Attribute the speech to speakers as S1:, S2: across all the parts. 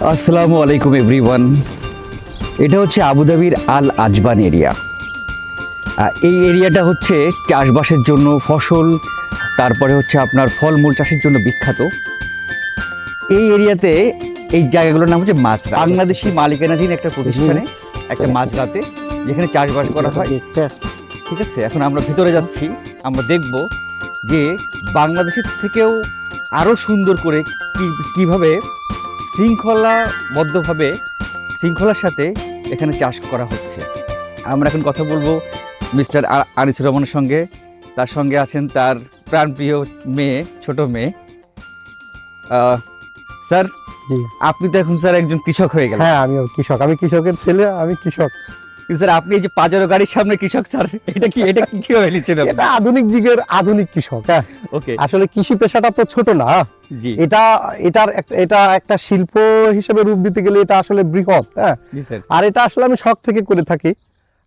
S1: আসসালামু আলাইকুম এভরিওয়ান। এটা হচ্ছে আবুধাবির আল আজবান এরিয়া। এই এরিয়াটা হচ্ছে চাষবাসের জন্য, ফসল, তারপরে হচ্ছে আপনার ফলমূল চাষের জন্য বিখ্যাত। এই এরিয়াতে এই জায়গাগুলোর নাম হচ্ছে মাছরা। বাংলাদেশি মালিকানাধীন একটা প্রতিষ্ঠানে একটা মাছরাতে যেখানে চাষবাস করা হয়। ঠিক আছে, এখন আমরা ভিতরে যাচ্ছি, আমরা দেখব যে বাংলাদেশের থেকেও আরও সুন্দর করে কীভাবে শৃঙ্খলাবদ্ধভাবে শৃঙ্খলার সাথে এখানে চাষ করা হচ্ছে। আমরা এখন কথা বলবো মিস্টার আনিসুর রহমানের সঙ্গে। তার সঙ্গে আছেন তার প্রাণপ্রিয় মেয়ে, ছোট মেয়ে। স্যার, আপনি তো এখন স্যার একজন কৃষক হয়ে গেলেন।
S2: হ্যাঁ, আমিও কৃষক, আমি কৃষকের ছেলে, আমি কৃষক।
S1: কিন্তু স্যার আপনি এই যে পাজারো গাড়ির সামনে কৃষক, স্যার এটা কিভাবে নিচ্ছেন?
S2: এটা আধুনিক যুগের আধুনিক কৃষক। হ্যাঁ,
S1: ওকে।
S2: আসলে কৃষি পেশাটা তো ছোট না, এটা একটা শিল্প হিসেবে রূপ দিতে গেলে এটা আসলে বৃহৎ। হ্যাঁ, আর এটা আসলে আমি শখ থেকে করে থাকি,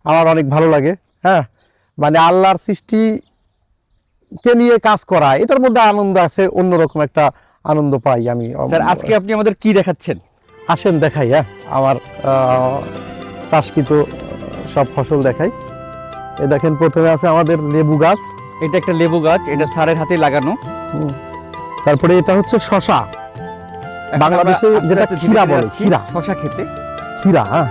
S2: আমার অনেক ভালো লাগে। হ্যাঁ, মানে আল্লাহর সৃষ্টিকে নিয়ে কাজ করা, এটার মধ্যে আনন্দ আছে, অন্যরকম একটা আনন্দ পাই আমি।
S1: স্যার আজকে আপনি আমাদের কি দেখাচ্ছেন?
S2: আসেন দেখাই। হ্যাঁ, আমার চাষকৃত সব ফসল দেখাই। এই দেখেন, প্রথমে আছে আমাদের লেবু গাছ।
S1: এটা একটা লেবু গাছ, এটা স্যারের হাতে লাগানো।
S2: তারপরে এটা হচ্ছে শশা, বাংলাদেশে যেটা ক্ষীরা বলে,
S1: শশা খেতে
S2: ক্ষীরা। হ্যাঁ,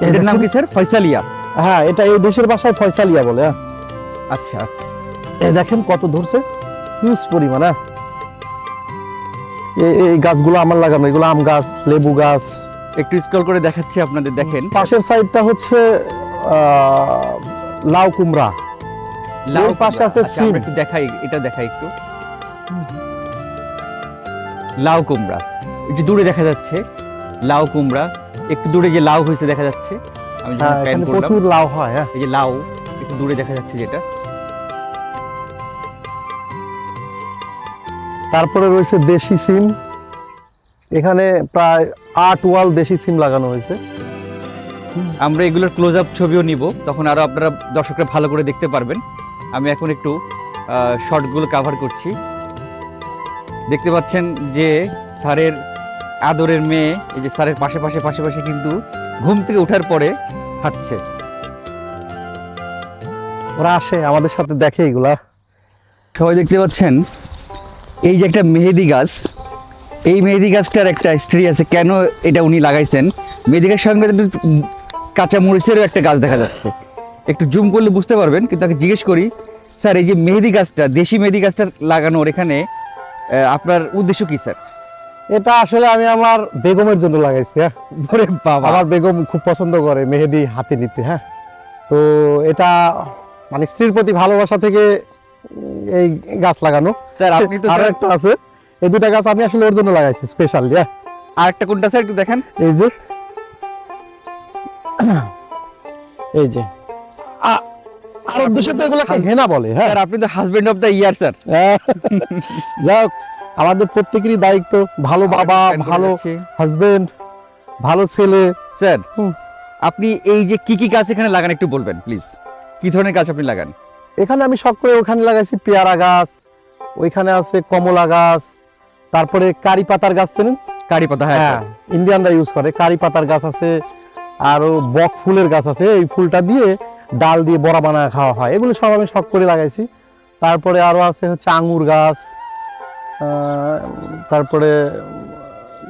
S1: এটার নাম কি স্যার? ফয়সালিয়া।
S2: হ্যাঁ, এটা এই দেশের ভাষায় ফয়সালিয়া বলে। হ্যাঁ,
S1: আচ্ছা।
S2: এই দেখেন কত ধরছে, হিউজ পরিমাণ। হ্যাঁ, এই গাছগুলো আমার লাগানো, এগুলো আম গাছ, লেবু গাছ।
S1: একটু স্ক্রল করে দেখাচ্ছি আপনাদের, দেখেন
S2: পাশের সাইডটা হচ্ছে লাউ কুমড়া।
S1: লাউ
S2: পাশে আছে সিম।
S1: একটু দেখাই, এটা দেখাই একটু। লাউ কুমড়া একটু দূরে দেখা যাচ্ছে, লাউ কুমড়া একটু দূরে যে লাউ হয়েছে দেখা যাচ্ছে। আমি যখন প্যান করলাম
S2: প্রচুর লাউ হয়। হ্যাঁ,
S1: এই যে লাউ একটু দূরে দেখা যাচ্ছে যেটা।
S2: তারপরে রয়েছে দেশি সিম, এখানে প্রায় 8 ওয়াল দেশি সিম লাগানো হয়েছে।
S1: আমরা এগুলোর ক্লোজ আপ ছবিও নিব, তখন আরো আপনারা দর্শকরা ভালো করে দেখতে পারবেন। আমি এখন একটু শর্টগুলো কভার করছি। দেখতে পাচ্ছেন যে স্যারের আদরের মেয়ে এই যে স্যারের পাশে কিন্তু ঘুম থেকে ওঠার পরে হাঁটছে।
S2: ওরা আসে আমাদের সাথে দেখে এগুলা।
S1: সবাই দেখতে পাচ্ছেন এই যে একটা মেহেদি গাছ, এই মেহেদি গাছটার একটা হিস্ট্রি আছে, কেন এটা উনি লাগাইছেন। মেহেদি গাছের সঙ্গে কাঁচা মরিচেরও একটা গাছ দেখা যাচ্ছে, একটু জুম করলে বুঝতে পারবেন। কিন্তু তাকে জিজ্ঞেস করি, স্যার এই যে মেহেদি গাছটা, দেশি মেহেদি গাছটা লাগানোর এখানে আপনার উদ্দেশ্য কি স্যার?
S2: এটা আসলে আমি আমার বেগমের জন্য লাগাইছি। হ্যাঁ, বাবা, আমার বেগম খুব পছন্দ করে মেহেদি হাতে নিতে। হ্যাঁ, তো এটা মানে স্ত্রীর প্রতি ভালোবাসা থেকে এই গাছ লাগানো।
S1: স্যার আপনি তো
S2: আরো একটা আছে, এই দুটা গাছ আমি আসলে ওর জন্য লাগাইছি স্পেশালি। হ্যাঁ,
S1: আর একটা কোনটা স্যার একটু দেখেন।
S2: এই যে আরব দেশে তো এগুলোকে হেনা বলে। হ্যাঁ,
S1: স্যার আপনি তো husband of the year sir.
S2: যাক, আমাদের প্রত্যেকেরই দায়িত্ব ভালো বাবা, ভালো হাজবেন্ড, ভালো ছেলে।
S1: স্যার আপনি এই যে কি গাছ এখানে লাগান একটু বলবেন প্লিজ? কি ধরনের গাছ আপনি লাগান?
S2: এখানে আমি শখ করে ওখানে লাগাইছি পেয়ারা গাছ, ওইখানে আছে কমলা গাছ, তারপরে কারি পাতার গাছ চেনেন?
S1: কারি পাতা, হ্যাঁ,
S2: ইন্ডিয়ানরা ইউজ করে। কারি পাতার গাছ আছে, আরো বক ফুলের গাছ আছে, এই ফুলটা দিয়ে ডাল দিয়ে বড়া বানায় খাওয়া হয়। এগুলো সব আমি শখ করে লাগাইছি। তারপরে আরো আছে হচ্ছে আঙ্গুর গাছ, তারপরে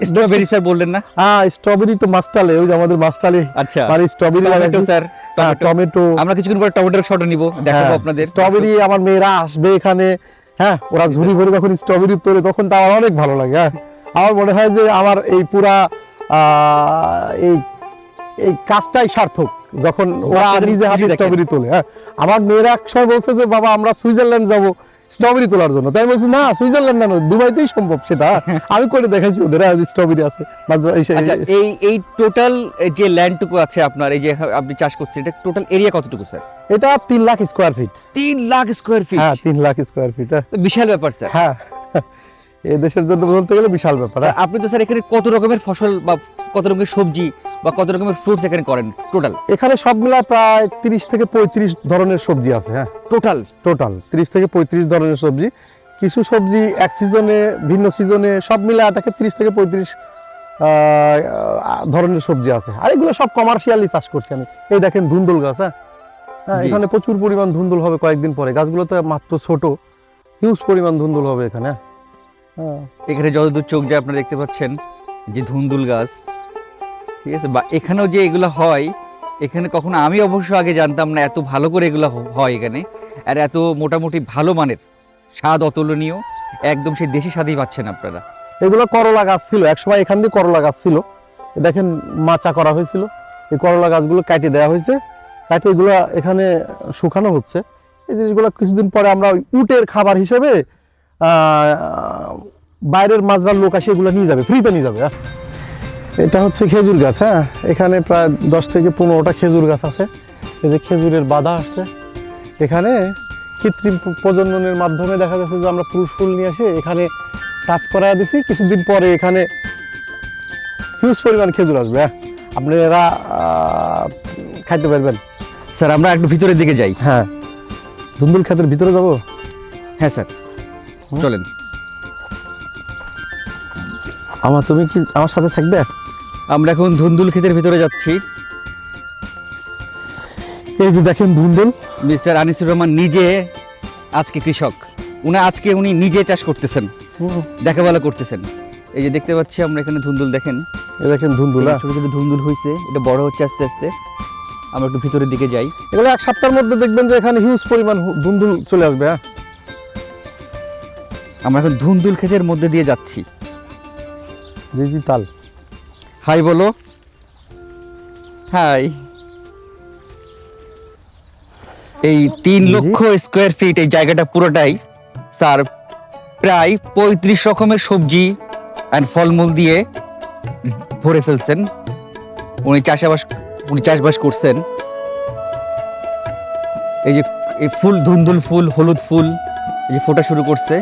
S1: স্ট্রবেরি স্যার বললেন না?
S2: হ্যাঁ, স্ট্রবেরি তো মাস্টালে, ওই যে আমাদের মাস্টালে।
S1: আচ্ছা,
S2: মানে স্ট্রবেরি লাগাইছি
S1: স্যার,
S2: টমেটো।
S1: আমরা কিছুক্ষণ পরে টমেটোর শট নিব, দেখাবো আপনাদের।
S2: স্ট্রবেরি আমার মেয়েরা আসবে এখানে। হ্যাঁ, ওরা ঝুড়ি ভরে যখন স্ট্রবেরি তোলে তখন তো আমার অনেক ভালো লাগে। হ্যাঁ, আমার মনে হয় যে আমার এই পুরা এই কাজটাই সার্থক যখন ওরা নিজে হাতে স্ট্রবেরি তোলে। হ্যাঁ, আমার মেয়েরা একসময় বলছে যে বাবা আমরা সুইজারল্যান্ড যাব স্ট্রবেরি তোলার জন্য। তাই বলছি না, সুইজারল্যান্ড না, দুবাইতেই সম্ভব সেটা। আমি করে দেখাইছি ওদের, স্ট্রবেরি আছে।
S1: এই টোটাল যে ল্যান্ডটুকু আছে আপনার, এই যে আপনি চাষ করছেন, এটা টোটাল এরিয়া কতটুকু স্যার?
S2: এটা 3 lakh square feet.
S1: 3 lakh square feet?
S2: হ্যাঁ, 3 লাখ স্কয়ার ফিট।
S1: বিশাল ব্যাপার স্যার।
S2: হ্যাঁ, এই দেশের জন্য বলতে গেলে বিশাল ব্যাপার।
S1: আপনি তো স্যার এখানে কত রকমের ফসল বা কত রকমের সবজি বা কত রকমের ফ্রুটস এখানে করেন টোটাল?
S2: এখানে সব মিলায় প্রায় 30 থেকে 35 ধরনের সবজি আছে। হ্যাঁ, টোটাল 30 থেকে 35 ধরনের সবজি। কিছু সবজি এক সিজনে ভিন্ন সিজনে সব মিলে দেখে 30 থেকে 35 ধরনের সবজি আছে, আর এগুলো সব কমার্শিয়ালি চাষ করছি আমি। এই দেখেন ধুন্দুল গাছ, হ্যাঁ
S1: জি।
S2: এখানে প্রচুর পরিমাণ ধুন্দুল হবে কয়েকদিন পরে। গাছগুলোতে মাত্র ছোট, হিউজ পরিমাণ ধুন্দুল হবে এখানে। হ্যাঁ
S1: এখানে যতদূর চোখ যায় আপনারা দেখতে পাচ্ছেন যে ধুন্দুল গাছ, ঠিক আছে। বা এখানেও যে এগুলো হয়, এখানে কখনো আমি অবশ্য আগে জানতাম না এত ভালো করে এগুলো হয় এখানে, আর এত মোটামুটি ভালো মানের, স্বাদ অতুলনীয়, একদম সেই দেশি স্বাদই পাচ্ছেন আপনারা।
S2: এগুলো করলা গাছ ছিল, একসময় এখান দিয়ে করলা গাছ ছিল। এ দেখেন মাচা করা হয়েছিল, এই করলা গাছগুলো কাটে দেওয়া হয়েছে, কাটে এগুলো এখানে শুকানো হচ্ছে। এই জিনিসগুলো কিছুদিন পরে আমরা ওই উটের খাবার হিসেবে বাইরের মাজরার লোক আসে এগুলো নিয়ে যাবে, ফ্রিতে নিয়ে যাবে। এটা হচ্ছে খেজুর গাছ, হ্যাঁ এখানে প্রায় 10 থেকে 15টা খেজুর গাছ আছে। এই যে খেজুরের বাধা আসছে এখানে, কৃত্রিম প্রজননের মাধ্যমে দেখা যাচ্ছে যে আমরা পুরুষ ফুল নিয়ে এসে এখানে টাচ করায় দিছি, কিছুদিন পরে এখানে হিউজ পরিমাণ খেজুর আসবে। আপনারা খাইতে পারবেন।
S1: স্যার আমরা একটু ভিতরের দিকে যাই।
S2: হ্যাঁ ধুন্দুল ক্ষেতের ভিতরে যাব।
S1: হ্যাঁ স্যার চলেন।
S2: তুমি কি আমার সাথে থাকবে?
S1: আমরা এখন ধুন্দুল ক্ষেতের ভিতরে যাচ্ছি।
S2: এই যে দেখেন ধুন্দুল,
S1: মিস্টার আনিসুর রহমান নিজে আজকে কৃষক, উনি নিজে চাষ করতেছেন, দেখাবেলা করতেছেন। এই যে দেখতে পাচ্ছি আমরা এখানে ধুন্দুল, দেখেন
S2: এই দেখেন ধুন্দুল,
S1: ছোট ছোট ধুন্দুল হয়েছে, এটা বড় হচ্ছে আস্তে আস্তে। আমরা একটু ভিতরের দিকে যাই।
S2: এগুলো এক সপ্তাহের মধ্যে দেখবেন যে এখানে হিউজ পরিমাণ ধুন্দুল চলে আসবে।
S1: আমরা এখন ধুন্দুল ক্ষেতের মধ্যে দিয়ে যাচ্ছি।
S2: জি জি তাল,
S1: হাই বলো, হাই। এই 3 লক্ষ স্কোয়ার ফিট এই জায়গাটা পুরোটাই স্যার প্রায় 35 রকমের সবজি অ্যান্ড ফলমূল দিয়ে ভরে ফেলছেন। উনি চাষবাস করছেন। এই যে এই ফুল, ধুন্দুল ফুল, হলুদ ফুল এই যে ফোটা শুরু করছে।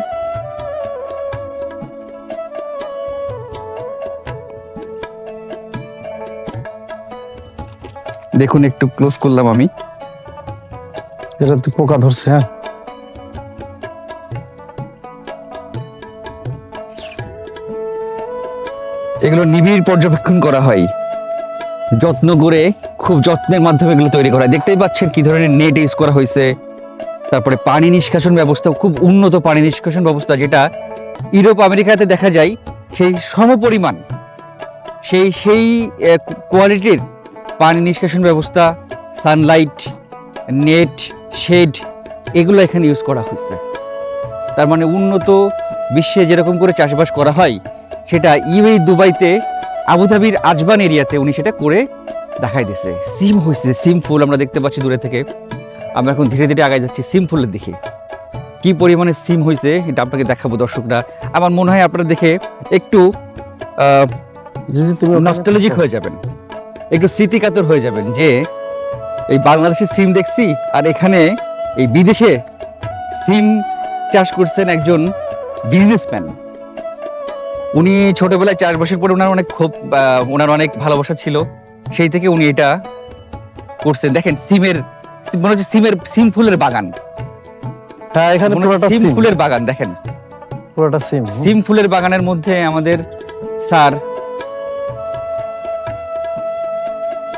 S1: দেখুন একটু ক্লোজ করলাম আমি।
S2: এটাতে পোকা ধরছে। হ্যাঁ
S1: এগুলো নিবিড় পর্যবেক্ষণ করা হয়, যত্ন করে, খুব যত্নের মাধ্যমে এগুলো তৈরি করা হয়। দেখতেই পাচ্ছেন কি ধরনের নেট ইউজ করা হয়েছে। তারপরে পানি নিষ্কাশন ব্যবস্থা, খুব উন্নত পানি নিষ্কাশন ব্যবস্থা, যেটা ইউরোপ আমেরিকাতে দেখা যায় সেই সমপরিমাণ, সেই কোয়ালিটির পানি নিষ্কাশন ব্যবস্থা, সানলাইট, নেট, শেড, এগুলো এখানে ইউজ করা হয়েছে। তার মানে উন্নত বিশ্বে যেরকম করে চাষবাস করা হয় সেটা ইউএই দুবাইতে আবুধাবির আজবান এরিয়াতে উনি সেটা করে দেখাই দিছে। সিম হয়েছে, সিম ফুল আমরা দেখতে পাচ্ছি দূরে থেকে। আমরা এখন ধীরে ধীরে আগায় যাচ্ছি সিম ফুলের দিকে। কি পরিমাণে সিম হয়েছে এটা আপনাকে দেখাবো দর্শকরা। আমার মনে হয় আপনারা দেখে একটু নস্টালজিক হয়ে যাবেন, একটু স্মৃতিকাতর হয়ে যাবেন যে এই বাংলাদেশে সিম দেখছি আর এখানে এই বিদেশে সিম চাষ করছেন একজন বিজনেসম্যান। উনি ছোটবেলায় চাষবাসের পরে ওনার অনেক ভালোবাসা ছিল, সেই থেকে উনি এটা করছেন। দেখেন মনে হচ্ছে সিম ফুলের বাগান।
S2: হ্যাঁ এখানে পুরোটা
S1: সিম ফুলের বাগান, দেখেন
S2: পুরোটা সিম।
S1: সিম ফুলের বাগানের মধ্যে আমাদের স্যার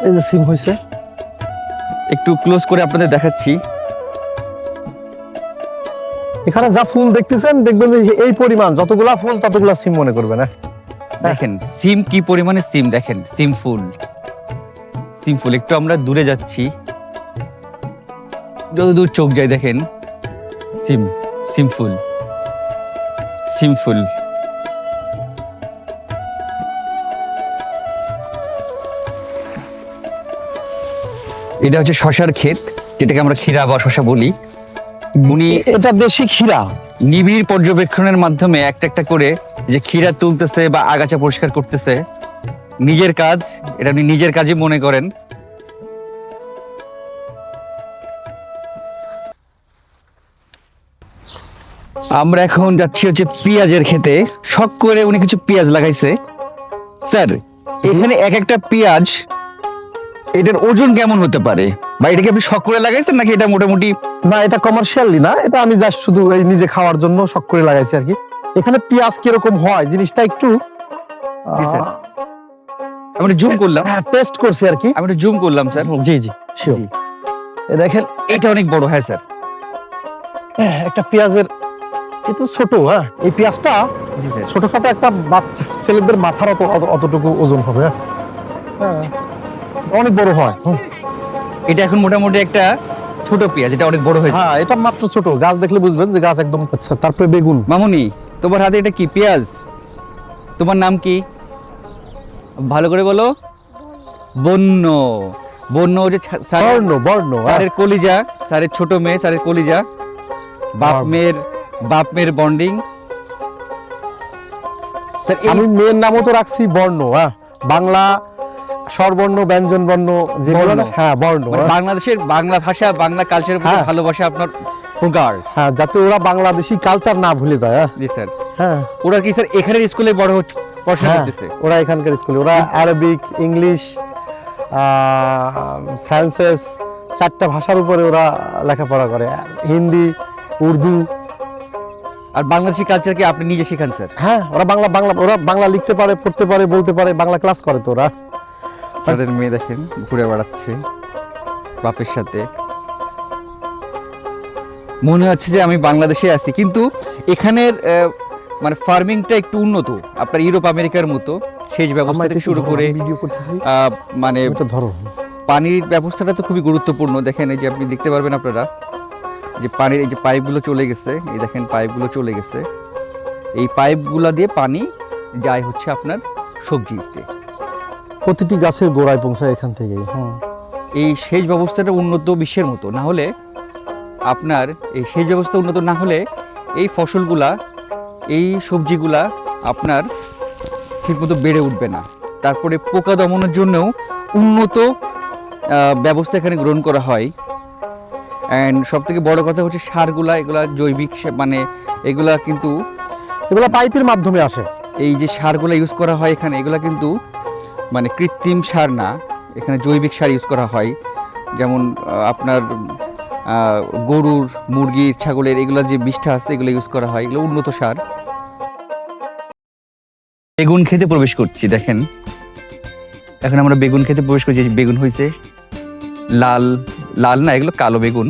S2: এই যে সিম হয়েছে,
S1: একটু ক্লোজ করে আপনাদের দেখাচ্ছি।
S2: এখানে যা ফুল দেখতেছেন দেখবেন যে এই পরিমাণ, যতগুলা ফুল ততগুলা সিম মনে করবেন।
S1: দেখেন সিম কি পরিমাণে সিম, দেখেন সিম ফুল। একটু আমরা দূরে যাচ্ছি, যত দূর চোখ যায় দেখেন সিম ফুল। এটা হচ্ছে শশার ক্ষেত, যেটাকে আমরা ক্ষীরা বা শশা বলি। উনি
S2: এটা দেশি ক্ষীরা,
S1: নিবিড় পর্যবেক্ষণের মাধ্যমে একটা একটা করে যে ক্ষীরা তুলতেছে বা আগাছা পরিষ্কার করতেছে, নিজের কাজ, এটা উনি নিজের কাজই মনে করেন। আমরা এখন যাচ্ছি হচ্ছে পেঁয়াজের খেতে। শখ করে উনি কিছু পেঁয়াজ লাগাইছে। স্যার এখানে এক একটা পেঁয়াজ, এটার ওজন কেমন হতে পারে বা এটা কি আপনি শখ করে লাগাইছেন নাকি এটা মোটামুটি?
S2: না, এটা কমার্শিয়ালি না, এটা আমি জাস্ট শুধু এই নিজে খাওয়ার জন্য শখ করে লাগাইছি আর কি। এখানে পেঁয়াজ কিরকম হয় জিনিসটা একটু
S1: জি স্যার, আমি একটু জুম করলাম,
S2: টেস্ট করছি আর কি।
S1: আমি একটু জুম করলাম স্যার।
S2: জি জি শিওর। এই দেখেন
S1: এটা অনেক বড়, হ্যাঁ স্যার।
S2: একটা পেঁয়াজের, এটা ছোট, হ্যাঁ এই পেঁয়াজটা
S1: জি স্যার।
S2: ছোটখাটো একটা বাচ্চা ছেলেদের মাথার অতটুকু ওজন হবে, হ্যাঁ অনেক বড় হয়।
S1: এটা এখন মোটামুটি একটা ছোট পেঁয়াজ, এটা অনেক বড় হয়েছে।
S2: হ্যাঁ এটা মাত্র ছোট, গাছ দেখলে বুঝবেন যে গাছ একদম। আচ্ছা, তারপরে বেগুন।
S1: মামুনি, তোমার হাতে এটা কি পেঁয়াজ? তোমার নাম কি? ভালো করে বলো। বন্য। বন্য যে
S2: বর্ণ বর্ণ,
S1: স্যারের কলিজা, স্যারের ছোট মেয়ে, স্যারের কলিজা, বাপ মেয়ের বন্ডিং। স্যার
S2: আমি মেয়ের নামও তো রাখছি বর্ণ, হ্যাঁ বাংলা স্বরবর্ণ ব্যঞ্জন বর্ণ যেগুলো না, হ্যাঁ বর্ণ।
S1: মানে বাংলাদেশের বাংলা ভাষা, বাংলা কালচারের প্রতি
S2: হ্যাঁ।
S1: ভালোবাসা আপনার প্রগাঢ়।
S2: হ্যাঁ, যাতে ওরা বাংলাদেশি কালচার না ভুলে যায়।
S1: জি স্যার।
S2: হ্যাঁ
S1: ওরা কি স্যার এখানের স্কুলে বড় হচ্ছে, পড়াশোনা
S2: হ্যাঁ,
S1: করতেছে?
S2: ওরা এখানকার স্কুলে, ওরা আরবিক, ইংলিশ, ফ্রান্সেস, 4টা ভাষার উপরে ওরা লেখাপড়া করে, হিন্দি, উর্দু।
S1: আর বাংলাদেশি কালচার কি আপনি নিজে শিখান স্যার?
S2: হ্যাঁ, ওরা ওরা বাংলা লিখতে পারে, পড়তে পারে, বলতে পারে, বাংলা ক্লাস করে তো ওরা।
S1: স্যারের মেয়ে দেখেন ঘুরে বেড়াচ্ছে বাপের সাথে, মনে হচ্ছে যে আমি বাংলাদেশে আছি। কিন্তু এখানের মানে ফার্মিংটা একটু উন্নত, আপনার ইউরোপ আমেরিকার মতো সেচ ব্যবস্থা থেকে শুরু করে
S2: ভিডিও করতেছি,
S1: মানে
S2: এটা ধরো।
S1: পানির ব্যবস্থাটা তো খুবই গুরুত্বপূর্ণ। দেখেন এই যে আপনি দেখতে পারবেন আপনারা যে পানির এই যে পাইপগুলো চলে গেছে, এই দেখেন পাইপগুলো চলে গেছে, এই পাইপগুলো দিয়ে পানি যায় হচ্ছে আপনার সবজিতে,
S2: প্রতিটি গাছের গোড়ায় পৌঁছায় এখান থেকে। হ্যাঁ,
S1: এই সেচ ব্যবস্থাটা উন্নত বিশ্বের মতো না হলে, আপনার এই সেচ ব্যবস্থা উন্নত না হলে এই ফসলগুলা, এই সবজিগুলা আপনার ঠিকমতো বেড়ে উঠবে না। তারপরে পোকা দমনের জন্যও উন্নত ব্যবস্থা এখানে গ্রহণ করা হয়। অ্যান্ড সব থেকে বড় কথা হচ্ছে সারগুলা, এগুলা জৈবিক মানে এগুলা কিন্তু,
S2: এগুলো পাইপের মাধ্যমে আসে।
S1: এই যে সারগুলা ইউজ করা হয় এখানে, এগুলা কিন্তু মানে কৃত্রিম সার না, এখানে জৈবিক সার ইউজ করা হয়। যেমন আপনার গরুর, মুরগির, ছাগলের এগুলা যে বিষ্ঠা আছে এগুলো ইউজ করা হয়, এগুলো উন্নত সার। বেগুন খেতে প্রবেশ করছি, দেখেন এখন আমরা বেগুন খেতে প্রবেশ করছি। বেগুন হয়েছে লাল, লাল না এগুলো কালো বেগুন,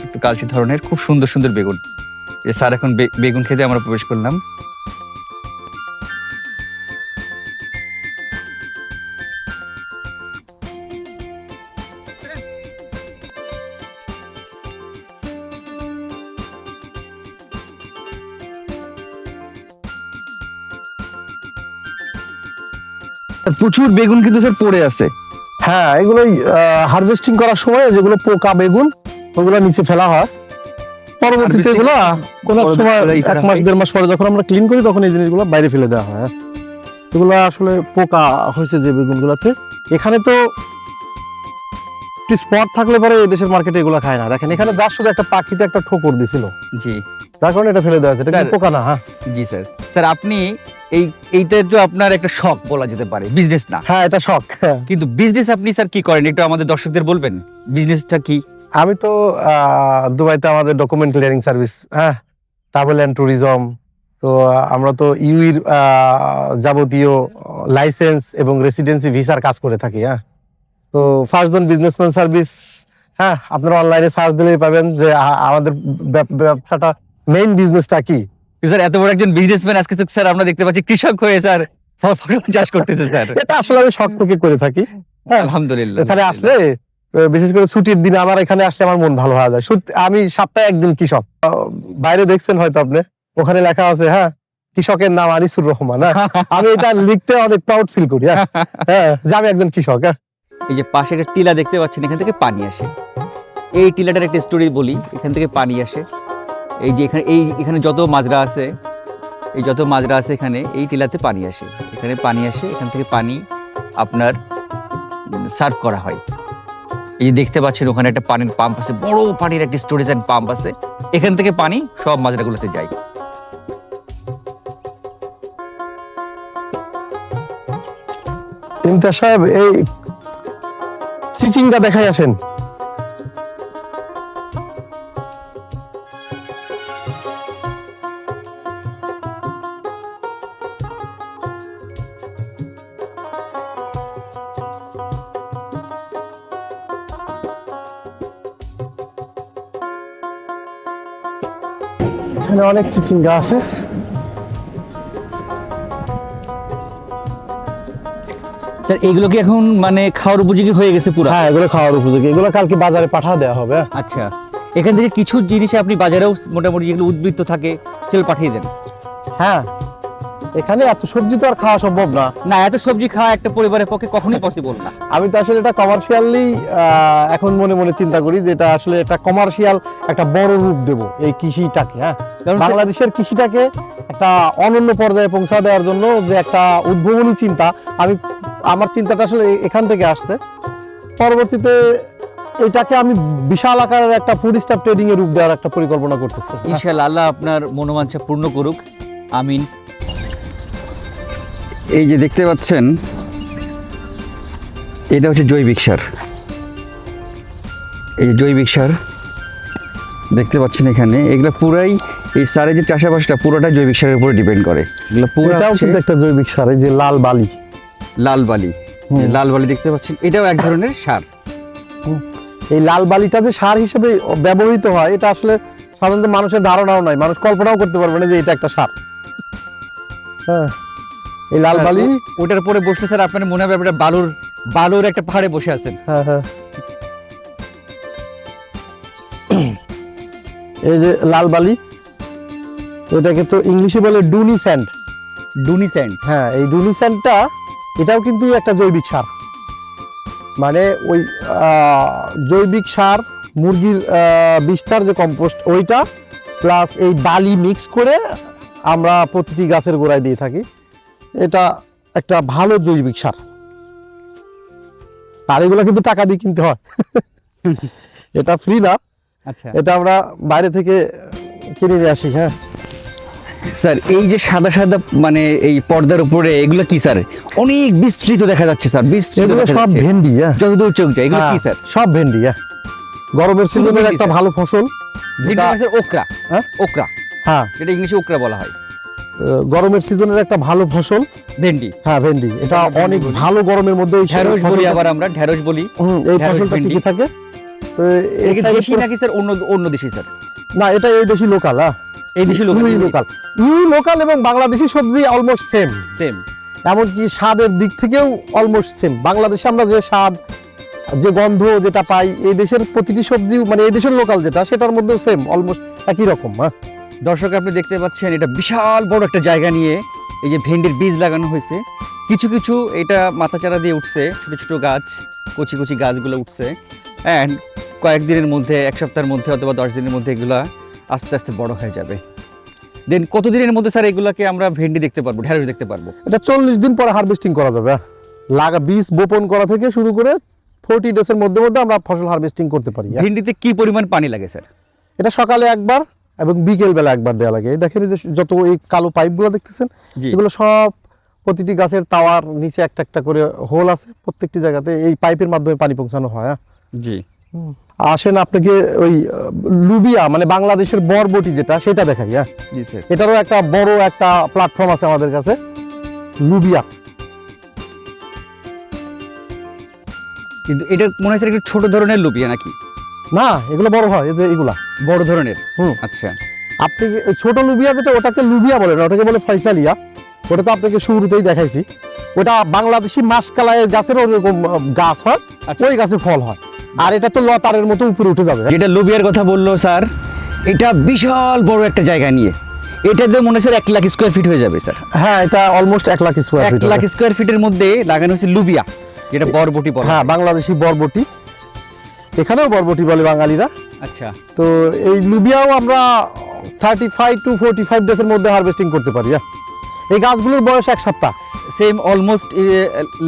S1: একটু কালচে ধরনের, খুব সুন্দর সুন্দর বেগুন। যে স্যার এখন বেগুন খেতে আমরা প্রবেশ করলাম। প্রচুর বেগুন কিন্তু স্যার পড়ে আছে।
S2: হ্যাঁ, এগুলোই হারভেস্টিং করার সময় যেগুলো পোকা বেগুন, ওগুলো নিচে ফেলা হয়। পরবর্তীতে
S1: Harvesting-
S2: এগুলো কোন এক সময়
S1: পরবর্তীতে
S2: 1 মাস 1.5 মাস পরে যখন আমরা ক্লিন করি তখন এই জিনিসগুলো বাইরে ফেলে দেওয়া হয়। এগুলো আসলে পোকা হয়েছে যে বেগুনগুলোতে। এখানে তো স্পট থাকলে পরে এই দেশের মার্কেটে এগুলো খায় না। দেখেন এখানে যা শুধু একটা পাখিতে একটা ঠোকর দিছিল,
S1: জি
S2: যার কারণে এটা ফেলে দেওয়া হয়েছে। এটা কিন্তু
S1: স্যার,
S2: পোকা না। হ্যাঁ
S1: জি স্যার। স্যার আপনি এইটা তো আপনার একটা শখ বলা যেতে পারে, বিজনেস না।
S2: হ্যাঁ, এটা শখ।
S1: কিন্তু বিজনেস আপনি স্যার কি করেন একটু আমাদের দর্শকদের বলবেন, বিজনেসটা কি?
S2: আমি তো দুবাইতে আমাদের ডকুমেন্ট ক্লিয়ারিং সার্ভিস, হ্যাঁ ট্রাভেল অ্যান্ড ট্যুরিজম। তো আমরা তো ইউইর যাবতীয় লাইসেন্স এবং রেসিডেন্সি ভিসার কাজ করে থাকি। হ্যাঁ, তো ফার্স্ট জন বিজনেসম্যান সার্ভিস, হ্যাঁ আপনারা অনলাইনে সার্চ দিলেই পাবেন যে আমাদের ব্যবসাটা, মেইন বিজনেসটা কি।
S1: স্যার এত বড় একজন বিজনেসম্যান, আজকে তো স্যার আমরা দেখতে পাচ্ছি কৃষক হয়ে স্যার ফসল চাষ করতেছে স্যার।
S2: এটা আসলে আমি শখ থেকে করে থাকি। হ্যাঁ,
S1: আলহামদুলিল্লাহ।
S2: এখানে আসলে বিশেষ করে ছুটির দিনে আমার এখানে আসলে আমার মন ভালো হয়ে যায়। আমি সপ্তাহে একদিন কৃষক। বাইরে দেখছেন হয়তো আপনি, ওখানে লেখা আছে হ্যাঁ কৃষকের নাম আনিসুর রহমান। আমি এটা লিখতে অনেক প্রাউড ফিল করি। হ্যাঁ, যে আমি একজন কৃষক।
S1: এই যে পাশে একটা টিলা দেখতে পাচ্ছেন, এখান থেকে পানি আসে। এই টিলাটার একটা স্টোরি বলি, এখান থেকে পানি আসে। এই যে এখানে যত মাজরা আছে, এই যত মাজরা আছে এখানে, এই টিলাতে পানি আসে, এখানে পানি আসে, এখান থেকে পানি আপনার সার্ভ করা হয়। এই যে দেখতে পাচ্ছেন ওখানে একটা পানির পাম্প আছে, বড় পানির একটা স্টোরেজ এন্ড পাম্প আছে, এখান থেকে পানি সব মাজরাগুলোতে যায়।
S2: ইমতিয়াজ সাহেব, এই চিচিঙ্গা দেখাই আসেন। এখানে অনেক চিচিঙ্গা আছে।
S1: স্যার এগুলো কি এখন মানে খাওয়ার উপযোগী হয়ে গেছে পুরো?
S2: হ্যাঁ, এগুলো খাওয়ার উপযোগী, এগুলো কালকে বাজারে পাঠা দেওয়া হবে।
S1: আচ্ছা, এখান থেকে কিছু জিনিস আপনি বাজারেও মোটামুটি যেগুলো উদ্বৃত্ত থাকে সেগুলো পাঠিয়ে দেন?
S2: হ্যাঁ, এখানে এত সবজি তো আর খাওয়া সম্ভব না।
S1: না, এত সবজি খাওয়া একটা পরিবারের পক্ষে কখনোই পসিবল না।
S2: আমি তো আসলে এটা কমার্শিয়ালি এখন মনে মনে চিন্তা করি যে এটা আসলে একটা কমার্শিয়াল একটা বড় রূপ দেব এই কৃষিটাকে। হ্যাঁ,
S1: কারণ
S2: বাংলাদেশের কৃষিটাকে একটা অনন্য পর্যায়ে পৌঁছা দেওয়ার জন্য যে একটা উদ্ভাবনী চিন্তা, আমার চিন্তাটা আসলে এখান থেকে আসছে। পরবর্তীতে এটাকে আমি বিশাল আকারের একটা ফুড স্টাফ ট্রেডিং এর রূপ দেওয়ার একটা পরিকল্পনা করতেছি।
S1: ইনশাআল্লাহ আল্লাহ আপনার মনোবাঞ্ছা পূর্ণ করুক, আমিন। এই যে দেখতে পাচ্ছেন, এটা হচ্ছে জৈবিক সার। এই যে জৈবিক সার দেখতে পাচ্ছেন এখানে, এগুলো পুরাই এই সারের যে চাষাবাসটা পুরোটা জৈবিক সারের উপরে ডিপেন্ড করে। এগুলো পুরো
S2: এটাও কিন্তু একটা জৈবিক সার, এই যে লাল বালি।
S1: লাল বালি, লাল বালি দেখতে পাচ্ছেন, এটাও এক ধরনের সার।
S2: এই লাল বালিটা যে সার হিসেবে ব্যবহৃত হয়, এটা আসলে সাধারণত মানুষের ধারণাও নাই, মানুষ কল্পনাও করতে পারবে না যে এটা একটা সার। হ্যাঁ, এই লাল বালি,
S1: ওটার উপরে বসে স্যার আপনার মনে হবে আপনার বালুর একটা পাহাড়ে বসে আছেন।
S2: হ্যাঁ হ্যাঁ, এই যে লাল বালি, এটাকে তো ইংলিশে বলে ডুনি স্যান্ড।
S1: ডুনি স্যান্ড।
S2: হ্যাঁ, এই ডুনি স্যান্ডটা এটাও কিন্তু একটা জৈবিক সার। মানে ওই জৈবিক সার, মুরগির বিষ্ঠার যে কম্পোস্ট ওইটা প্লাস এই বালি মিক্স করে আমরা প্রতিটি গাছের গোড়ায় দিয়ে থাকি। এটা একটা ভালো জৈবিক সার, আর এগুলো কিন্তু টাকা দিয়ে কিনতে হয়। এটা ফ্রি না,
S1: আচ্ছা
S2: এটা আমরা বাইরে থেকে কিনে নিয়ে আসি। হ্যাঁ
S1: স্যার, এই যে সাদা সাদা মানে এই পর্দার উপরে এগুলো কি স্যার? অনেক বিস্তৃত দেখা যাচ্ছে স্যার, বিস্তৃত
S2: এগুলো
S1: দেখা
S2: সব
S1: যাচ্ছে।
S2: ভেন্ডি।
S1: যতদূর চোখ যায় এগুলো কি
S2: হ্যাঁ,
S1: স্যার?
S2: সব ভেন্ডি। গরমের সিজনের
S1: ভেন্ডি,
S2: একটা
S1: স্যার।
S2: ভালো ফসল।
S1: ভেন্ডি মানে স্যার ওকরা।
S2: হ্যাঁ?
S1: ওকরা,
S2: হ্যাঁ,
S1: যেটা ইংলিশে ওকরা বলা হয়।
S2: গরমের সিজনের একটা ভালো ফসল
S1: ভেন্ডি,
S2: হ্যাঁ ভেন্ডি। এটা
S1: ভেন্ডি
S2: অনেক
S1: বলি।
S2: ভালো গরমের মধ্যে এই
S1: ঢেঁড়স বলি,
S2: ফসলটা-
S1: আবার আমরা ঢেঁড়স বলি।
S2: এই
S1: ঢেঁড়স
S2: ফসলটা
S1: ভেন্ডি।
S2: টিকে থাকে। তো এই
S1: এটা কি
S2: side এ
S1: দেশি নাকি স্যার অন্য দেশি স্যার?
S2: না, এটা এই দেশি লোকাল। হ্যাঁ,
S1: এই দেশি লোক
S2: লোকাল, লোকাল এবং বাংলাদেশি সবজি অলমোস্ট সেম।
S1: সেম।
S2: এমনকি স্বাদের দিক থেকেও অলমোস্ট সেম। বাংলাদেশে আমরা যে স্বাদ, যে গন্ধ যেটা পাই, এই দেশের প্রতিটি সবজি মানে এই দেশের লোকাল যেটা, সেটার মধ্যেও সেম অলমোস্ট একই রকম। হ্যাঁ,
S1: দর্শক আপনি দেখতে পাচ্ছেন, এটা বিশাল বড় একটা জায়গা নিয়ে এই যে ভেন্ডির বীজ লাগানো হয়েছে। কিছু কিছু এটা মাথাচাড়া দিয়ে উঠছে, ছোট ছোট গাছ, কচি কচি গাছগুলো উঠছে। অ্যান্ড কয়েকদিনের মধ্যে, এক সপ্তাহের মধ্যে অথবা 10 দিনের মধ্যে এগুলা আস্তে আস্তে বড় হয়ে যাবে। দেন কতদিনের মধ্যে স্যার এগুলাকে আমরা ভেন্ডি দেখতে পারবো, ঢেঁড়স দেখতে পারবো?
S2: এটা 40 দিন পরে হারভেস্টিং করা যাবে। বীজ বপন করা থেকে শুরু করে 40 ডেজের মধ্যে আমরা ফসল হারভেস্টিং করতে পারি।
S1: ভেন্ডিতে কি পরিমাণ পানি লাগে স্যার?
S2: এটা সকালে একবার এবং বিকেল বেলা একবার দেওয়া লাগে। এই দেখেন, এই যে যত এই কালো পাইপগুলো দেখতেছেন,
S1: জি।
S2: এগুলো সব প্রতিটি গাছের তাওয়ার নিচে একটা একটা করে হোল আছে। প্রত্যেকটি জায়গাতে এই পাইপের মাধ্যমে পানি পৌঁছানো হয়।
S1: জি।
S2: আসেন আপনাকে ওই লুবিয়া মানে বাংলাদেশের বরবটি যেটা, সেটা দেখাই।
S1: জি স্যার।
S2: এটারও একটা বড় একটা প্ল্যাটফর্ম আছে আমাদের কাছে, লুবিয়া।
S1: কিন্তু এটা মনে হচ্ছে একটু ছোট ধরনের লুপিয়া নাকি?
S2: না, এগুলো বড় হয়, এই যে এগুলা
S1: বড় ধরনের।
S2: আচ্ছা, আপনি ওই ছোট লুবিয়া যেটা, ওটাকে লুবিয়া বলে না, ওটাকে বলে ফয়সালিয়া। ওটা তো আপনাকে শুরুতেই দেখাইছি। ওটা বাংলাদেশি মাসকালাইয়ের গাছের ওরকম গাছ হয়,
S1: আচ্ছা।
S2: ওই গাছে ফল হয়। আর এটা তো লতারের মতো উপরে উঠে যাবে।
S1: যেটা লুবিয়ার কথা বললো স্যার, এটা বিশাল বড় একটা জায়গা নিয়ে, এটাতে মনে হয় স্যার 1 লাখ স্কোয়ার ফিট হয়ে যাবে স্যার।
S2: হ্যাঁ, এটা almost 1 lakh square
S1: 1
S2: feet.
S1: Lakh square ফিটের মধ্যে লাগানো হচ্ছে লুবিয়া, যেটা বরবটি বলে।
S2: হ্যাঁ, বাংলাদেশি বরবটি, এখানেও বরবটি বলে বাঙালিরা।
S1: আচ্ছা।
S2: তো এই লুবিয়াও আমরা 35 to 45 ডেজের মধ্যে হারভেস্টিং করতে পারি। এই গাছগুলোর বয়স 1 সপ্তাহ।
S1: সেম অলমোস্ট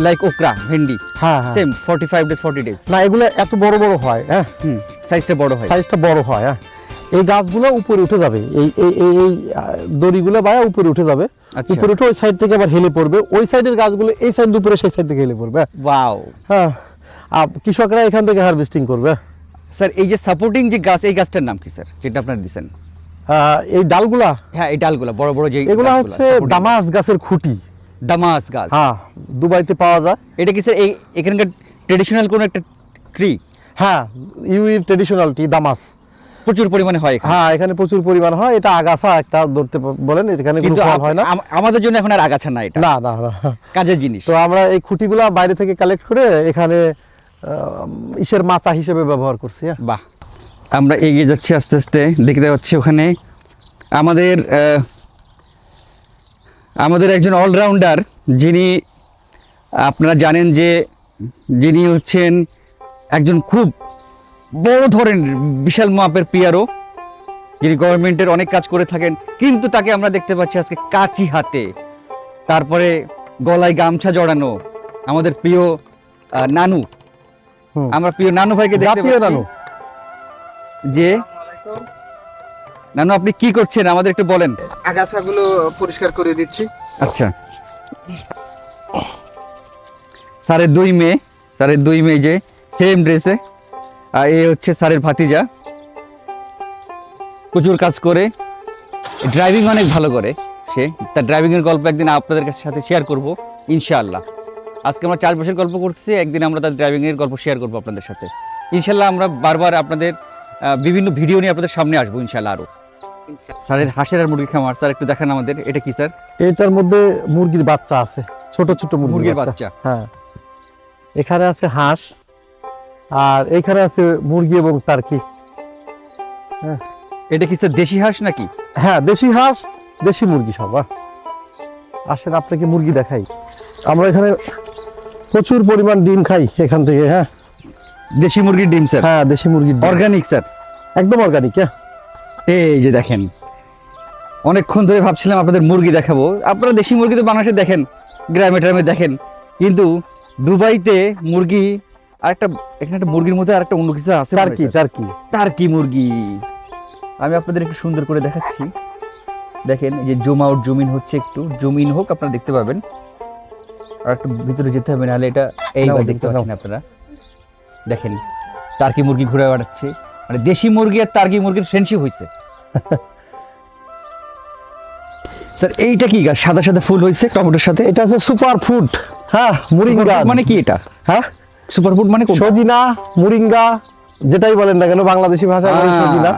S1: লাইক ওকরা ভেন্ডি।
S2: হ্যাঁ,
S1: সেম 45 ডেজ 40 ডেজ।
S2: না, এগুলো এত বড় বড় হয়। হ্যাঁ,
S1: সাইজটা বড় হয়।
S2: সাইজটা বড় হয়। এই গাছগুলো উপরে উঠে যাবে, এই এই এই এই দড়িগুলো বায়া উপরে উঠে যাবে।
S1: আচ্ছা।
S2: উপরে উঠে ওই সাইড থেকে আবার হেলে পড়বে, ওই সাইডের গাছগুলো এই সাইড উপরে, সেই সাইড থেকে হেলে পড়বে।
S1: ওয়াও।
S2: হ্যাঁ, আর কৃষকরা এখান থেকে হারভেস্টিং করবে।
S1: স্যার এই যে সাপোর্টিং যে গাছ, এই গাছটার নাম কি স্যার, যেটা আপনারা দিছেন?
S2: এই ডালগুলা,
S1: হ্যাঁ এই ডালগুলা বড় বড় যে
S2: এগুলো
S1: গাছগুলা,
S2: হচ্ছে
S1: supporting
S2: দামাস গাছের খুঁটি।
S1: দামাস গাছ।
S2: হ্যাঁ, দুবাইতে পাওয়া যায়।
S1: এটা কি স্যার এখানকার ট্রেডিশনাল কোন একটা ট্রি?
S2: হ্যাঁ, ইউই ট্রেডিশনাল টি দামাস।
S1: প্রচুর পরিমাণে হয় এখানে।
S2: হ্যাঁ, এখানে প্রচুর পরিমাণ হয়। এটা আগাছা একটা ধরতে বলেন, এখানে কোনো
S1: কিন্তু
S2: ফল হয় না।
S1: আমাদের জন্য এখন আর আগাছা না, এটা
S2: না না না।
S1: কাজের জিনিস।
S2: তো আমরা এই খুঁটিগুলা বাইরে থেকে কালেক্ট করে এখানে ইসের মাচা হিসেবে ব্যবহার করছি। হ্যাঁ।
S1: বাহ, আমরা এগিয়ে যাচ্ছি আস্তে আস্তে। দেখতে পাচ্ছি ওখানে আমাদের একজন অলরাউন্ডার, যিনি আপনারা জানেন যে যিনি হচ্ছেন একজন খুব বড় ধরনের বিশাল মাপের পিআরও, যিনি গভর্নমেন্টের অনেক কাজ করে থাকেন, কিন্তু তাকে আমরা দেখতে পাচ্ছি আজকে কাঁচি হাতে, তারপরে গলায় গামছা জড়ানো, আমাদের প্রিয় নানু।
S2: হুম।
S1: আমরা প্রিয় নানু ভাইকে দেখতে
S2: জাতীয়
S1: পাচ্ছি।
S2: নানু।
S1: যে নানু, আপনি কি করছেন আমাদের একটু বলেন।
S3: আগাছাগুলো পরিষ্কার করে দিচ্ছি।
S1: আচ্ছা, স্যারের দুই মেয়ে যে সেম ড্রেসে, আর এ হচ্ছে স্যারের ভাতিজা, প্রচুর কাজ করে, ড্রাইভিং অনেক ভালো করে সে। তার ড্রাইভিংয়ের গল্প একদিন আপনাদের সাথে শেয়ার করব ইনশাআল্লাহ। আজকে আমরা চাষবাসের গল্প করতেছি, একদিন আমরা তার ড্রাইভিংয়ের গল্প শেয়ার করবো আপনাদের সাথে ইনশাআল্লাহ। আমরা বারবার আপনাদের বিভিন্ন ভিডিও নিয়ে আপনাদের সামনে আসবো ইনশাআল্লাহ। আরও স্যারের হাঁসের আর মুরগি খামার, স্যার একটু দেখান আমাদের, এটা কি স্যার?
S2: এটার মধ্যে মুরগির বাচ্চা আছে, ছোট ছোট
S1: মুরগির বাচ্চা।
S2: হ্যাঁ, এখানে আছে হাঁস, আর এখানে আছে মুরগি এবং টার্কি।
S1: এটা কি স্যার দেশি হাঁস নাকি?
S2: হ্যাঁ, দেশি হাঁস, দেশি মুরগি সব। আসেন আপনাকে মুরগি দেখাই। আমরা এখানে প্রচুর পরিমাণ ডিম খাই এখান থেকে। হ্যাঁ,
S1: দেশি মুরগির ডিম স্যার?
S2: হ্যাঁ, দেশি মুরগির ডিম।
S1: Organic sir?
S2: একদম অর্গানিক। হ্যাঁ,
S1: এই যে দেখেন, অনেকক্ষণ ধরে ভাবছিলাম আপনাদের মুরগি দেখাবো। আপনারা দেশি মুরগি তো বাংলাদেশে দেখেন, গ্রামে ট্রামে দেখেন, কিন্তু দুবাইতে মুরগি আরেকটা, এখানে একটা মুরগির মধ্যে আরেকটা অন্য কিছু আছে,
S2: টার্কি টার্কি
S1: টার্কি মুরগি। আমি আপনাদের একটু সুন্দর করে দেখাচ্ছি। দেখেন, এই যে জুম আউট জুম ইন হচ্ছে, একটু জুম ইন হোক, আপনারা দেখতে পাবেন। আর একটু ভিতরে যেতে হবে, নাহলে এটা এইবার দেখতে পাচ্ছেন আপনারা। দেখেন, টার্কি মুরগি ঘুরে বেড়াচ্ছে, মানে দেশি মুরগি আর টার্কি মুরগির ফ্রেন্ডশিপ হয়েছে। স্যার এইটা কি গাছ, সাদা সাদা ফুল হয়েছে টমেটোর সাথে?
S2: এটা হচ্ছে সুপার ফুড। হ্যাঁ, মুরিঙ্গা।
S1: মানে কি এটা?
S2: হ্যাঁ,
S1: সুপার ফুড মানে কোনটা?
S2: সজিনা, মুরিঙ্গা, যেটাই বলেন না কেন বাংলাদেশি ভাষায় বলে সজিনা।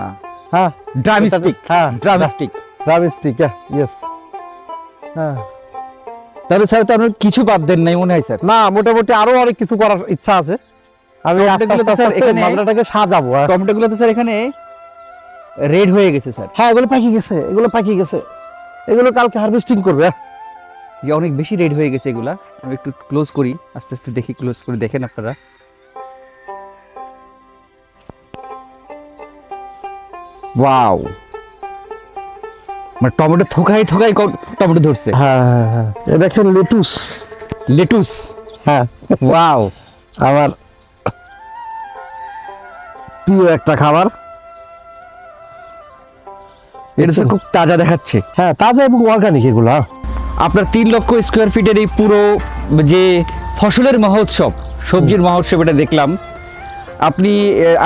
S2: হ্যাঁ,
S1: ড্রামস্টিক।
S2: হ্যাঁ,
S1: ড্রামস্টিক।
S2: ড্রামস্টিক। ইয়েস। হ্যাঁ,
S1: তাহলে স্যার তো আপনার কিছু বাদ দেন নাই মনে হয় স্যার?
S2: না, মোটামুটি আরো অনেক কিছু করার ইচ্ছা আছে। আমি আস্তে
S1: টমেটোগুলো তো
S2: আস্তে
S1: স্যার এখানে-
S2: মাদ্রাটাকে সাজাবো।
S1: টমেটোগুলো তো স্যার এখানে রেড হয়ে গেছে স্যার।
S2: হ্যাঁ, এগুলো পাকি গেছে, এগুলো পাকি গেছে, এগুলো কালকে হারভেস্টিং করবে।
S1: যে অনেক বেশি রেড হয়ে গেছে এগুলা। আমি একটু ক্লোজ করি, আস্তে আস্তে দেখি, ক্লোজ করে দেখেন আপনারা। ওয়াও, মানে টমেটো থোকাই থোকাই টমেটো ধরছে।
S2: হ্যাঁ হ্যাঁ হ্যাঁ, এ দেখেন লেটুস।
S1: লেটুস?
S2: হ্যাঁ,
S1: ওয়াও,
S2: আমার প্রিয় একটা খাবার।
S1: এটা স্যার খুব তাজা দেখাচ্ছে।
S2: হ্যাঁ, তাজা এবং অর্গানিক এগুলো।
S1: আপনার 3 লক্ষ স্কোয়ার ফিটের এই পুরো যে ফসলের মহোৎসব, সবজির মহোৎসব, এটা দেখলাম। আপনি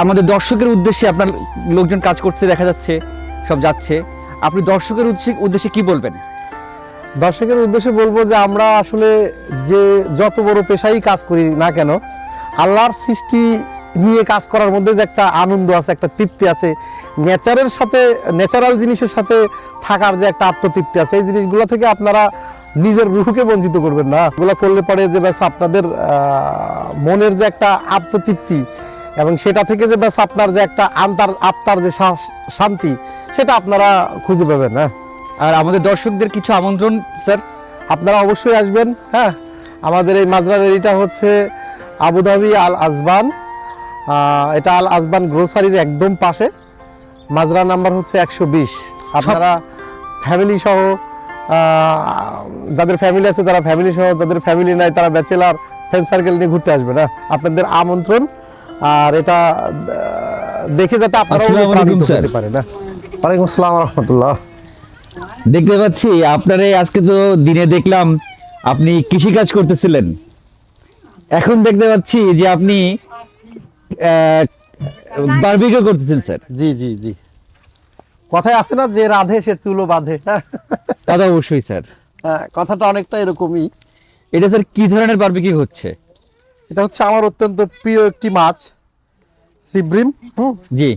S1: আমাদের দর্শকের উদ্দেশ্যে, আপনার লোকজন কাজ করছে দেখা যাচ্ছে, সব যাচ্ছে, আপনি দর্শকের উদ্দেশ্যে কি বলবেন?
S2: দর্শকের উদ্দেশ্যে বলবো যে আমরা আসলে যে যত বড় পেশাই কাজ করি না কেন, আল্লাহর সৃষ্টি নিয়ে কাজ করার মধ্যে যে একটা আনন্দ আছে, একটা তৃপ্তি আছে, নেচারের সাথে, ন্যাচারাল জিনিসের সাথে থাকার যে একটা আত্মতৃপ্তি আছে, এই জিনিসগুলো থেকে আপনারা নিজের রুহকে বঞ্চিত করবেন না। এগুলো করলে পরে যে ব্যাস আপনাদের মনের যে একটা আত্মতৃপ্তি, এবং সেটা থেকে যে ব্যাস আপনার যে একটা আত্মার যে শান্তি, সেটা আপনারা খুঁজে পাবেন। হ্যাঁ,
S1: আর আমাদের দর্শকদের কিছু আমন্ত্রণ স্যার?
S2: আপনারা অবশ্যই আসবেন। হ্যাঁ, আমাদের এই মাজরার এরিটা হচ্ছে আবুধাবি আল আজবান। এটা আল আজবান গ্রোসারির একদম পাশে। মাজরা নাম্বার হচ্ছে 120। আপনারা ফ্যামিলি সহ, যাদের ফ্যামিলি আছে তারা ফ্যামিলি সহ, যাদের ফ্যামিলি নাই তারা ব্যাচেলার ফ্রেন্ড সার্কেল নিয়ে ঘুরতে আসবে। না, আপনাদের আমন্ত্রণ। আর এটা দেখে যাতে আপনারা
S1: আসসালামু আলাইকুম স্যার।
S2: হতে পারেন। না, ওয়ালাইকুম আসসালাম ওয়া রাহমাতুল্লাহ।
S1: দেখতে পাচ্ছি আপনারে আজকে তো দিনে দেখলাম আপনি কৃষি কাজ করতেছিলেন, এখন দেখতে পাচ্ছি যে আপনি বারবিকিউ করতেছেন স্যার।
S2: জি জি জি, কথায় আছে না যে রাধে সে চুলো বাঁধে।
S1: তা তো অবশ্যই স্যার।
S2: হ্যাঁ, কথাটা অনেকটা এরকমই।
S1: এটা স্যার কি ধরনের বারবিকিউ হচ্ছে?
S2: এটা হচ্ছে আমার অত্যন্ত প্রিয় একটি মাছ, সিব্রিম।
S1: জি,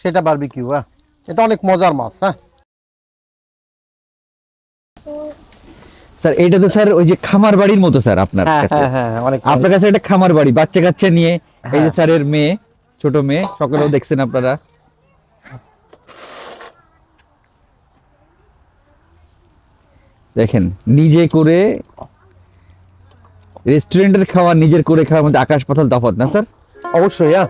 S2: সেটা বারবিকিউ। হ্যাঁ, এটা অনেক মজার মাছ। হ্যাঁ
S1: স্যার এটা তো স্যার ওই যে খামার বাড়ির মতো স্যার আপনার
S2: হ্যাঁ
S1: কাছে।
S2: হ্যাঁ হ্যাঁ, অনেক
S1: আপনার কাছে একটা খামার বাড়ি, বাচ্চা কাচ্চা নিয়ে এই যে
S2: হ্যাঁ।
S1: স্যারের মেয়ে, ছোট মেয়ে, সকালেও দেখছেন আপনারা। দেখেন নিজে করে রেস্টুরেন্টের খাওয়া নিজের করে খাওয়ার মধ্যে আকাশ পাতাল তফাৎ না স্যার?
S2: অবশ্যই। হ্যাঁ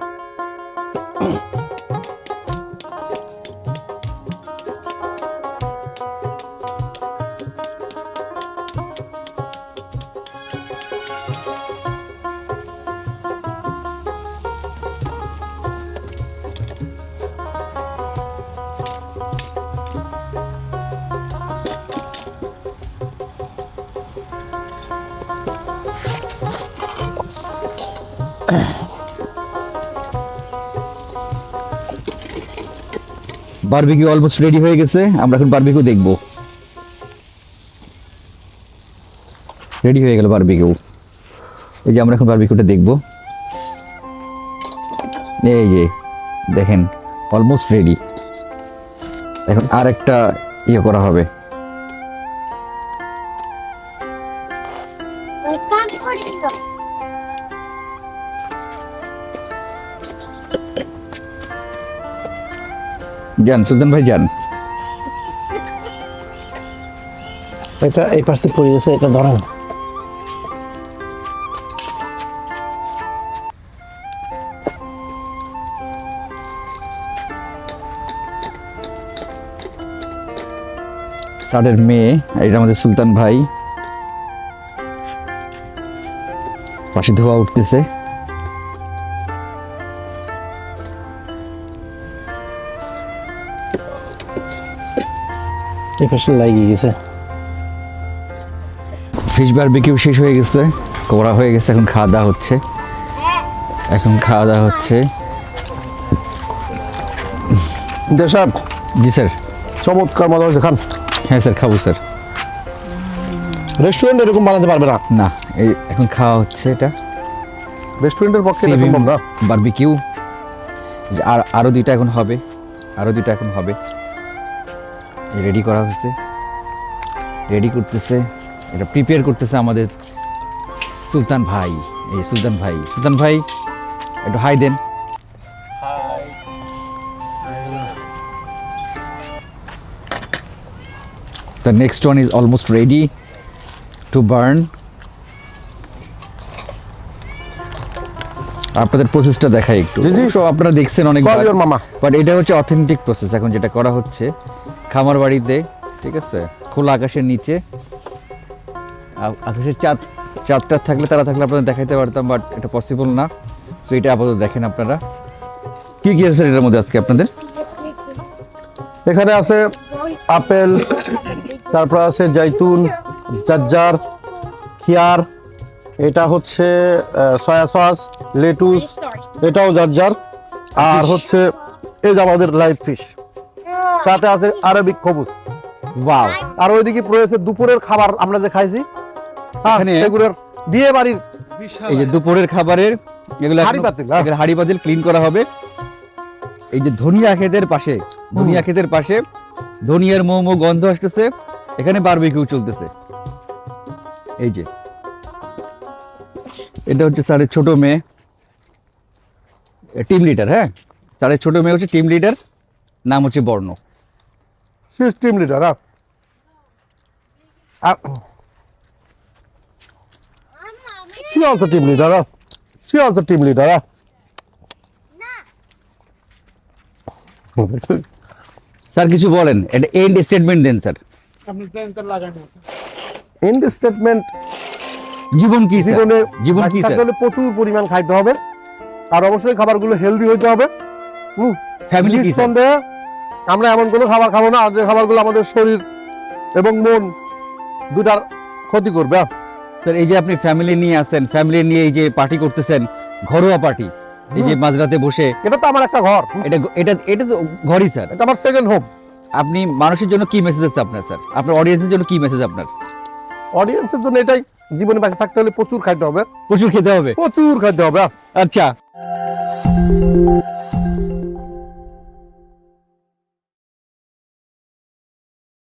S1: বারবিকিউ অলমোস্ট রেডি হয়ে গেছে, আমরা এখন বারবিকিউ দেখবো। রেডি হয়ে গেল বারবিকিউ। এই যে আমরা এখন বারবিকিউটা দেখবো। এই যে দেখেন অলমোস্ট রেডি। এখন আর একটা ইয়ে করা হবে। যান সুলতান ভাই যান।
S2: এটা এই পাশে পড়ে গেছে, এটা ধরেন।
S1: স্যারের মেয়ে, এটা আমাদের সুলতান ভাই। পাশে ধোয়া উঠতেছে।
S2: এই পাশে লাগিয়ে গেছে।
S1: ফিশ বারবিকিউ শেষ হয়ে গেছে, করা হয়ে গেছে, এখন খাওয়া দাওয়া হচ্ছে।
S2: দেশাব,
S1: জি স্যার।
S2: চমৎকার মজা হয়েছে, খান।
S1: হ্যাঁ স্যার, খাবো স্যার।
S2: রেস্টুরেন্ট এরকম বানাতে পারবে না।
S1: না, এই এখন খাওয়া হচ্ছে এটা।
S2: রেস্টুরেন্টের পক্ষে এটা সম্ভব না।
S1: বারবিকিউ আর আরো দুইটা এখন হবে, রেডি করা হয়েছে, রেডি করতেছে, এটা প্রিপেয়ার করতেছে আমাদের সুলতান ভাই। এই সুলতান ভাই একটু হাই দেন। The next one is almost ready to burn. আপনাদের প্রসেসটা দেখাই একটু।
S2: জি, জি।
S1: অবশ্য আপনারা দেখছেন অনেক,
S2: Call your mama.
S1: বাট এটা হচ্ছে অথেন্টিক প্রসেস। এখন যেটা করা হচ্ছে খামার বাড়িতে, ঠিক আছে, খোলা আকাশের নিচে। আকাশের চাঁদটা থাকলে আপনাদের দেখাইতে পারতাম, বাট এটা পসিবল না। সো এটা আপাতত দেখেন আপনারা। কি কি আছে এটার মধ্যে আজকে আপনাদের?
S2: এখানে আছে আপেল, তারপর আছে জাইতুন, জাজ্জার, খিয়ার, এটা হচ্ছে সয়া সস, লেটুস, এটাও জাজ্জার, আর হচ্ছে এই যে আমাদের লাইভ ফিশ, সাথে আছে আরবিক খবুজ।
S1: ওয়াও।
S2: আর ওইদিকে রয়েছে দুপুরের খাবার আমরা যে খাইছি,
S1: এখানে-
S2: সেগুলোর বিয়ে বাড়ির
S1: এই যে দুপুরের খাবারের এগুলো
S2: হাঁড়ি পাতিল, হ্যাঁ।
S1: হাড়ি পাতিল ক্লিন করা হবে। এই যে ধনিয়া ক্ষেতের পাশে ধনিয়ার মোমো গন্ধ আসতেছে, এখানে বারবিকিউ চলতেছে। এই যে এটা হচ্ছে স্যারের ছোট মেয়ে, টিম লিডার। হ্যাঁ, স্যারের ছোট মেয়ে হচ্ছে টিম লিডার, নাম হচ্ছে Barna.
S2: System leader. She also team leader. She also team leader.
S1: Sir কিছু বলেন, এটা এন্ড স্টেটমেন্ট দেন স্যার।
S2: এন্ড স্টেটমেন্ট,
S1: জীবন কি স্যার?
S2: জীবনে
S1: জীবন কি
S2: থাকতে
S1: স্যার?
S2: হলে প্রচুর পরিমাণ খাইতে হবে, আর অবশ্যই খাবারগুলো হেলদি হইতে হবে।
S1: ফ্যামিলি কি স্যার?
S2: নিঃসন্দেহে আমরা এমন কোনো খাবার খাবো না যে খাবারগুলো আমাদের শরীর এবং মন দুটার ক্ষতি করবে।
S1: স্যার এই যে আপনি ফ্যামিলি নিয়ে আসেন, ফ্যামিলি নিয়ে এই যে পার্টি করতেছেন, ঘরোয়া পার্টি, এই যে মাঝরাতে বসে,
S2: এটা তো আমার একটা ঘর,
S1: এটা তো ঘরই স্যার।
S2: এটা আমার সেকেন্ড হোম।
S1: আপনি মানুষের জন্য কি মেসেজ আছে আপনার স্যার? আপনার অডিয়েন্সের জন্য কি মেসেজ আপনার?
S2: অডিয়েন্সের জন্য এটাই, জীবনে বেঁচে থাকতে হলে প্রচুর খাইতে হবে,
S1: প্রচুর খেতে হবে।
S2: প্রচুর খাইতে হবে।
S1: আচ্ছা।